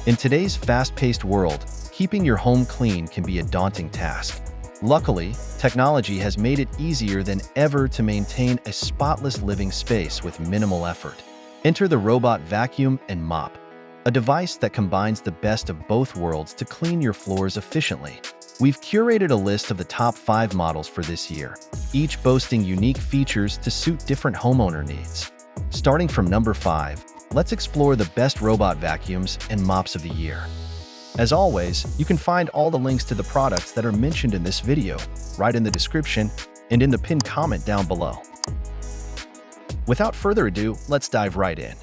In today's fast-paced world, keeping your home clean can be a daunting task. Luckily, technology has made it easier than ever to maintain a spotless living space with minimal effort. Enter the Robot Vacuum and Mop, a device that combines the best of both worlds to clean your floors efficiently. We've curated a list of the top 5 models for this year, each boasting unique features to suit different homeowner needs. Starting from number 5, let's explore the best robot vacuums and mops of the year. As always, you can find all the links to the products that are mentioned in this video right in the description and in the pinned comment down below. Without further ado, let's dive right in.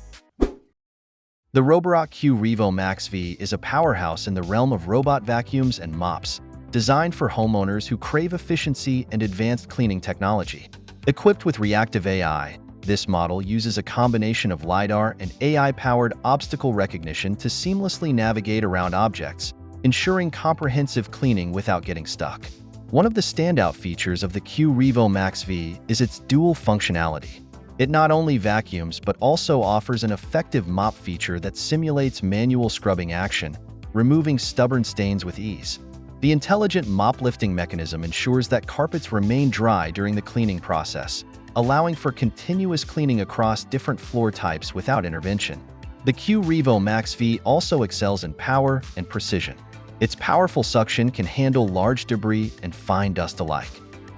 The Roborock Qrevo MaxV is a powerhouse in the realm of robot vacuums and mops, designed for homeowners who crave efficiency and advanced cleaning technology. Equipped with reactive AI, this model uses a combination of LiDAR and AI-powered obstacle recognition to seamlessly navigate around objects, ensuring comprehensive cleaning without getting stuck. One of the standout features of the Qrevo MaxV is its dual functionality. It not only vacuums but also offers an effective mop feature that simulates manual scrubbing action, removing stubborn stains with ease. The intelligent mop lifting mechanism ensures that carpets remain dry during the cleaning process, allowing for continuous cleaning across different floor types without intervention. The Qrevo MaxV also excels in power and precision. Its powerful suction can handle large debris and fine dust alike,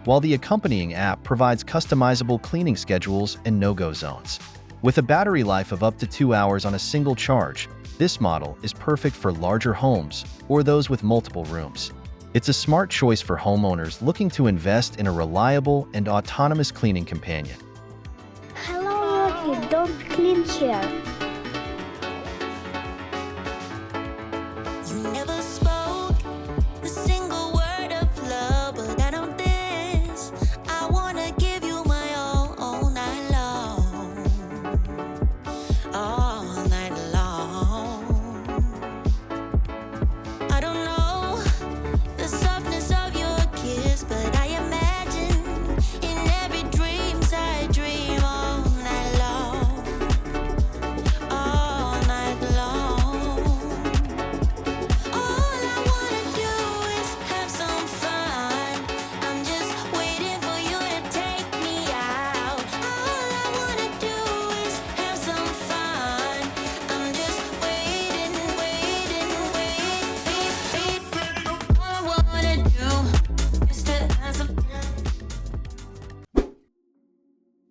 while the accompanying app provides customizable cleaning schedules and no-go zones. With a battery life of up to 2 hours on a single charge, this model is perfect for larger homes or those with multiple rooms. It's a smart choice for homeowners looking to invest in a reliable and autonomous cleaning companion. Hello, Rocky, don't clean here. You never spoke a single word of love, but I know this. I wanna give you my all night long. All night long. I don't know the softness of your kiss, but I imagine in every dream I dream all night long. All night long. All I wanna do is have some fun. I'm just waiting for you to take me out. All I wanna do is have some fun. I'm just waiting. All I wanna do is to have some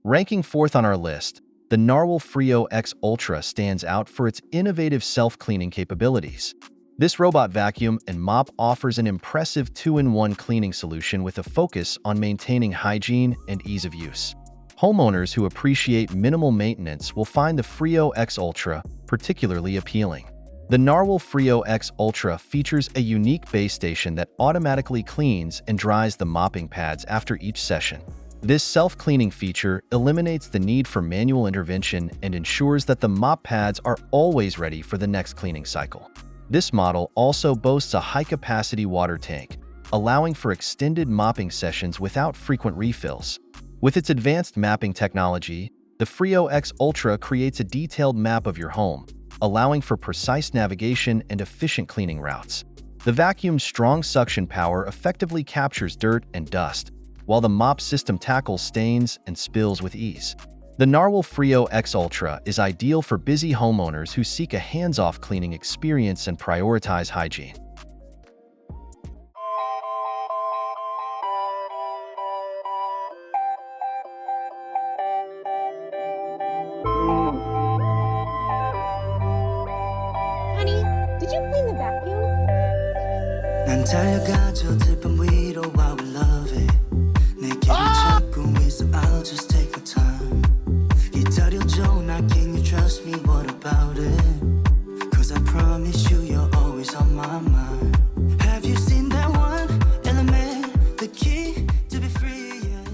Ranking 4th on our list, the Narwal Freo X Ultra stands out for its innovative self-cleaning capabilities. This robot vacuum and mop offers an impressive 2-in-1 cleaning solution with a focus on maintaining hygiene and ease of use. Homeowners who appreciate minimal maintenance will find the Freo X Ultra particularly appealing. The Narwal Freo X Ultra features a unique base station that automatically cleans and dries the mopping pads after each session. This self-cleaning feature eliminates the need for manual intervention and ensures that the mop pads are always ready for the next cleaning cycle. This model also boasts a high-capacity water tank, allowing for extended mopping sessions without frequent refills. With its advanced mapping technology, the Freo X Ultra creates a detailed map of your home, allowing for precise navigation and efficient cleaning routes. The vacuum's strong suction power effectively captures dirt and dust, while the mop system tackles stains and spills with ease. The Narwal Freo X Ultra is ideal for busy homeowners who seek a hands-off cleaning experience and prioritize hygiene. Honey, did you clean the vacuum? 난 달려가 저 들판 위로 while we love it 내게 찾고 있어 I'll just take my time 기다려줘 나 can you trust me what about it Cause I promise you you're always on my mind Have you seen that one element the key to be free yeah.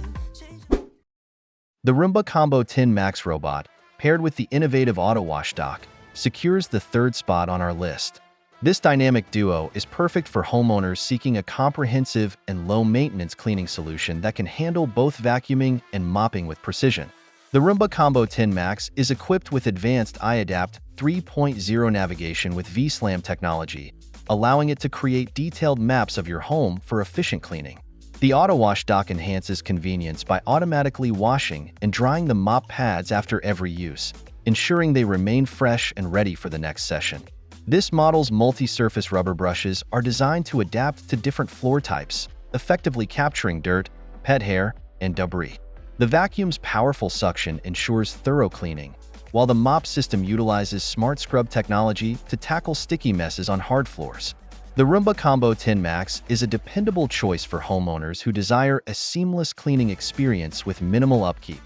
The Roomba Combo 10 Max robot, paired with the innovative AutoWash dock, secures the 3rd spot on our list. This dynamic duo is perfect for homeowners seeking a comprehensive and low-maintenance cleaning solution that can handle both vacuuming and mopping with precision. The Roomba Combo 10 Max is equipped with advanced iAdapt 3.0 navigation with V-Slam technology, allowing it to create detailed maps of your home for efficient cleaning. The AutoWash dock enhances convenience by automatically washing and drying the mop pads after every use, ensuring they remain fresh and ready for the next session. This model's multi-surface rubber brushes are designed to adapt to different floor types, effectively capturing dirt, pet hair, and debris. The vacuum's powerful suction ensures thorough cleaning, while the mop system utilizes smart scrub technology to tackle sticky messes on hard floors. The Roomba Combo 10 Max is a dependable choice for homeowners who desire a seamless cleaning experience with minimal upkeep.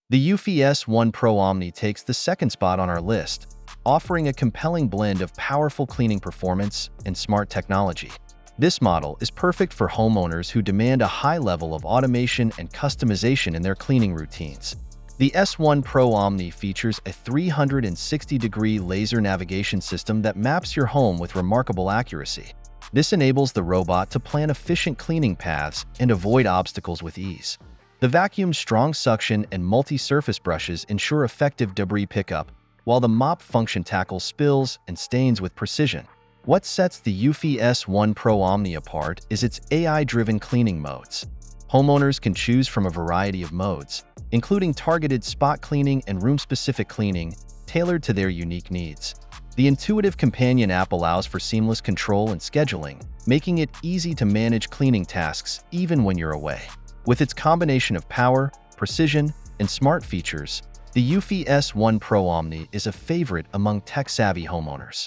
The eufy S1 Pro Omni takes the second spot on our list, offering a compelling blend of powerful cleaning performance and smart technology. This model is perfect for homeowners who demand a high level of automation and customization in their cleaning routines. The S1 Pro Omni features a 360-degree laser navigation system that maps your home with remarkable accuracy. This enables the robot to plan efficient cleaning paths and avoid obstacles with ease. The vacuum's strong suction and multi-surface brushes ensure effective debris pickup, while the mop function tackles spills and stains with precision. What sets the eufy S1 Pro Omni apart is its AI-driven cleaning modes. Homeowners can choose from a variety of modes, including targeted spot cleaning and room-specific cleaning, tailored to their unique needs. The intuitive companion app allows for seamless control and scheduling, making it easy to manage cleaning tasks even when you're away. With its combination of power, precision, and smart features, the eufy S1 Pro Omni is a favorite among tech-savvy homeowners.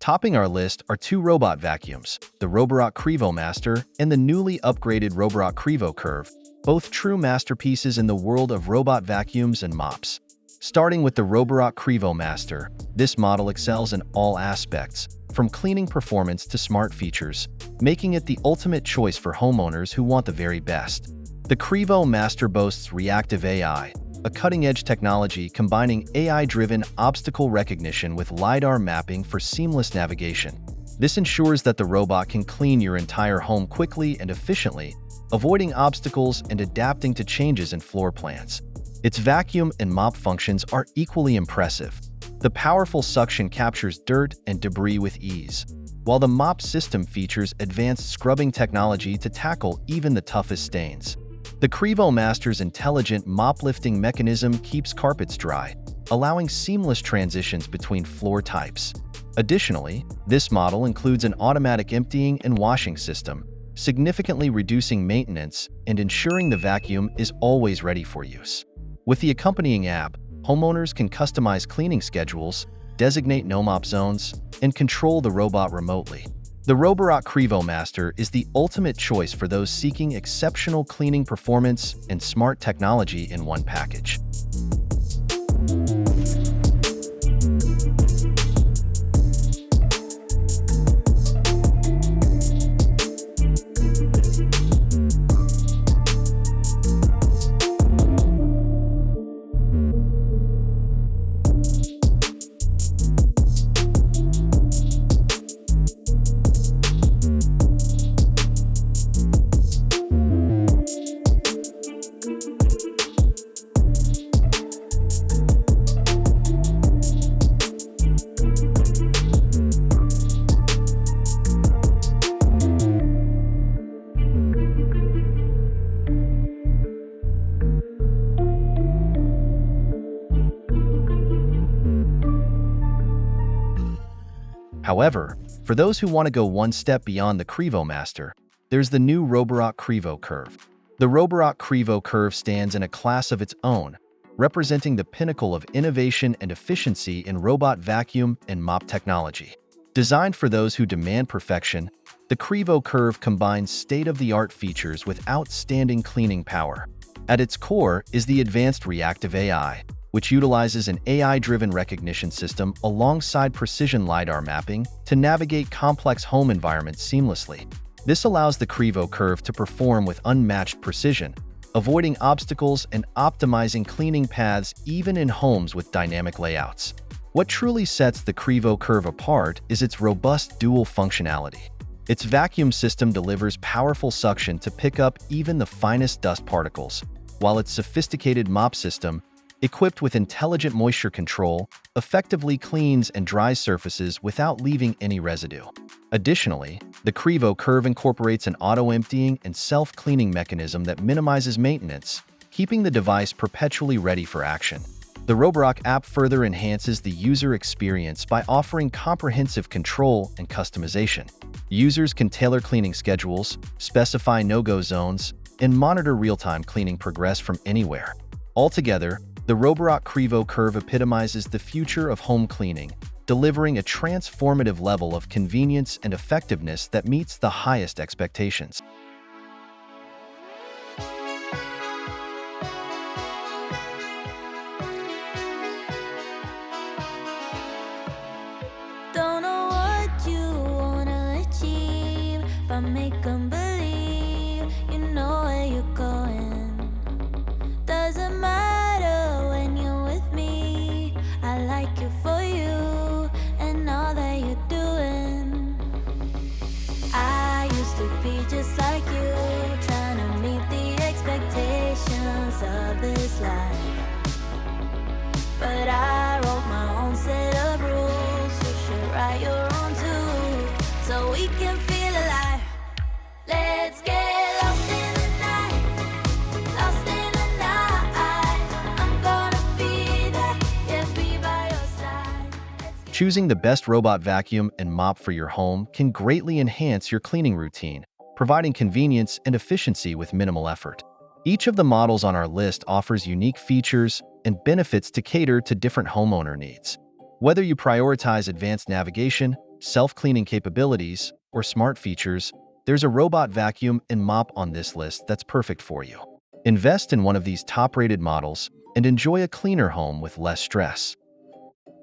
Topping our list are two robot vacuums, the Roborock Qrevo Master and the newly upgraded Roborock Qrevo Curv, both true masterpieces in the world of robot vacuums and mops. Starting with the Roborock Qrevo Master, this model excels in all aspects, from cleaning performance to smart features, making it the ultimate choice for homeowners who want the very best. The Qrevo Master boasts reactive AI, a cutting-edge technology combining AI-driven obstacle recognition with LiDAR mapping for seamless navigation. This ensures that the robot can clean your entire home quickly and efficiently, avoiding obstacles and adapting to changes in floor plans. Its vacuum and mop functions are equally impressive. The powerful suction captures dirt and debris with ease, while the mop system features advanced scrubbing technology to tackle even the toughest stains. The Qrevo Master's intelligent mop-lifting mechanism keeps carpets dry, allowing seamless transitions between floor types. Additionally, this model includes an automatic emptying and washing system, significantly reducing maintenance and ensuring the vacuum is always ready for use. With the accompanying app, homeowners can customize cleaning schedules, designate no-mop zones, and control the robot remotely. The Roborock Qrevo Master is the ultimate choice for those seeking exceptional cleaning performance and smart technology in one package. However, for those who want to go one step beyond the Qrevo Master, there's the new Roborock Qrevo Curv. The Roborock Qrevo Curv stands in a class of its own, representing the pinnacle of innovation and efficiency in robot vacuum and mop technology. Designed for those who demand perfection, the Qrevo Curv combines state-of-the-art features with outstanding cleaning power. At its core is the advanced reactive AI, which utilizes an AI-driven recognition system alongside precision LiDAR mapping to navigate complex home environments seamlessly. This allows the Qrevo Curv to perform with unmatched precision, avoiding obstacles and optimizing cleaning paths even in homes with dynamic layouts. What truly sets the Qrevo Curv apart is its robust dual functionality. Its vacuum system delivers powerful suction to pick up even the finest dust particles, while its sophisticated mop system, equipped with intelligent moisture control, effectively cleans and dries surfaces without leaving any residue. Additionally, the Qrevo Curv incorporates an auto-emptying and self-cleaning mechanism that minimizes maintenance, keeping the device perpetually ready for action. The Roborock app further enhances the user experience by offering comprehensive control and customization. Users can tailor cleaning schedules, specify no-go zones, and monitor real-time cleaning progress from anywhere. Altogether, the Roborock Qrevo Curv epitomizes the future of home cleaning, delivering a transformative level of convenience and effectiveness that meets the highest expectations. Don't know what you wanna achieve, but make 'em believe you know where you're going. Doesn't matter when you're with me, I like you for you and all that you're doing. I used to be just like you, trying to meet the expectations of this life. But I wrote my own set of rules, you should write your own too, so we can feel alive. Let's get lost in the night, lost in the night. I'm gonna be there, yeah, be by your side. Choosing the best robot vacuum and mop for your home can greatly enhance your cleaning routine, providing convenience and efficiency with minimal effort. Each of the models on our list offers unique features and benefits to cater to different homeowner needs. Whether you prioritize advanced navigation, self-cleaning capabilities, or smart features, there's a robot vacuum and mop on this list that's perfect for you. Invest in one of these top-rated models and enjoy a cleaner home with less stress.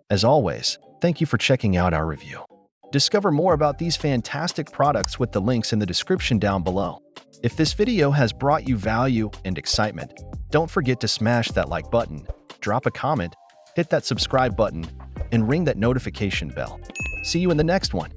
As always, thank you for checking out our review. Discover more about these fantastic products with the links in the description down below. If this video has brought you value and excitement, don't forget to smash that like button, drop a comment, hit that subscribe button, and ring that notification bell. See you in the next one.